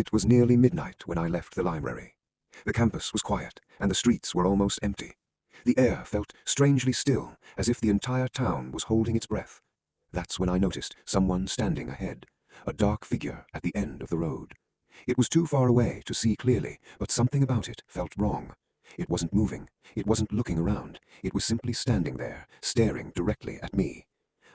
It was nearly midnight when I left the library. The campus was quiet, and the streets were almost empty. The air felt strangely still, as if the entire town was holding its breath. That's when I noticed someone standing ahead, a dark figure at the end of the road. It was too far away to see clearly, but something about it felt wrong. It wasn't moving, it wasn't looking around, it was simply standing there, staring directly at me.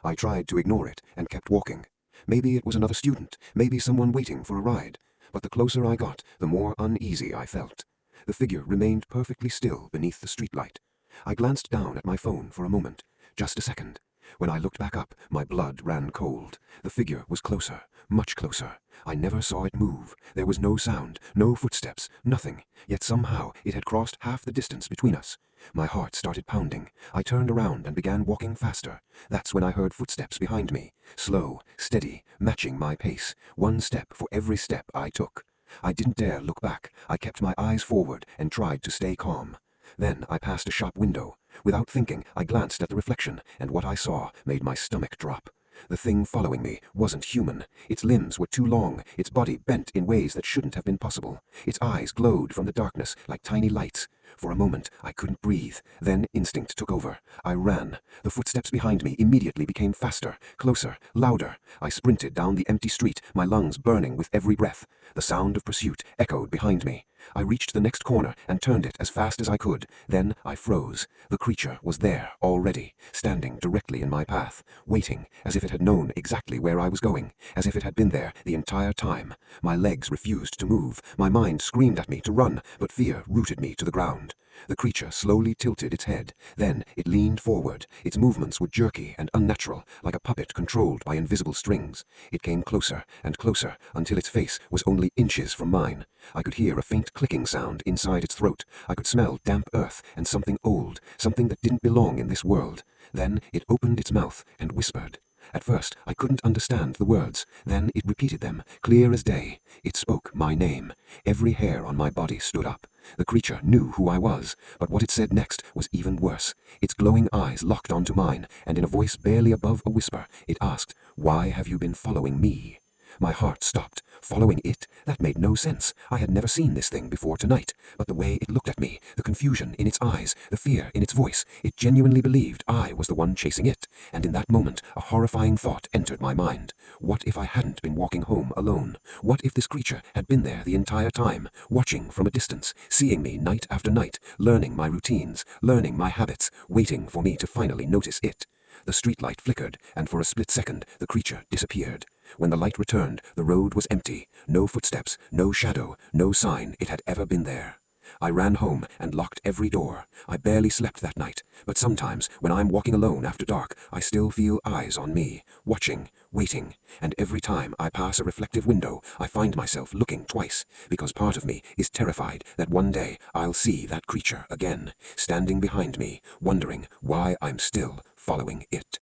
I tried to ignore it and kept walking. Maybe it was another student, maybe someone waiting for a ride. But the closer I got, the more uneasy I felt. The figure remained perfectly still beneath the streetlight. I glanced down at my phone for a moment. Just a second. When I looked back up, my blood ran cold. The figure was closer, much closer. I never saw it move. There was no sound, no footsteps, nothing. Yet somehow it had crossed half the distance between us. My heart started pounding. I turned around and began walking faster. That's when I heard footsteps behind me. Slow, steady, matching my pace. One step for every step I took. I didn't dare look back. I kept my eyes forward and tried to stay calm. Then I passed a shop window. Without thinking, I glanced at the reflection, and what I saw made my stomach drop. The thing following me wasn't human. Its limbs were too long, its body bent in ways that shouldn't have been possible. Its eyes glowed from the darkness like tiny lights. For a moment, I couldn't breathe. Then instinct took over. I ran. The footsteps behind me immediately became faster, closer, louder. I sprinted down the empty street, my lungs burning with every breath. The sound of pursuit echoed behind me. I reached the next corner and turned it as fast as I could. Then I froze. The creature was there already, standing directly in my path, waiting, as if it had known exactly where I was going, as if it had been there the entire time. My legs refused to move. My mind screamed at me to run, but fear rooted me to the ground. The creature slowly tilted its head. Then it leaned forward. Its movements were jerky and unnatural, like a puppet controlled by invisible strings. It came closer and closer until its face was only inches from mine. I could hear a faint clicking sound inside its throat. I could smell damp earth and something old, something that didn't belong in this world. Then it opened its mouth and whispered. At first, I couldn't understand the words. Then it repeated them, clear as day. It spoke my name. Every hair on my body stood up. The creature knew who I was, but what it said next was even worse. Its glowing eyes locked onto mine, and in a voice barely above a whisper, it asked, "Why have you been following me?" My heart stopped. Following it? That made no sense. I had never seen this thing before tonight. But the way it looked at me, the confusion in its eyes, the fear in its voice, it genuinely believed I was the one chasing it. And in that moment, a horrifying thought entered my mind. What if I hadn't been walking home alone? What if this creature had been there the entire time, watching from a distance, seeing me night after night, learning my routines, learning my habits, waiting for me to finally notice it? The streetlight flickered, and for a split second, the creature disappeared. When the light returned, the road was empty. No footsteps, no shadow, no sign it had ever been there. I ran home and locked every door. I barely slept that night, but sometimes, when I'm walking alone after dark, I still feel eyes on me, watching, waiting, and every time I pass a reflective window, I find myself looking twice, because part of me is terrified that one day I'll see that creature again, standing behind me, wondering why I'm still following it.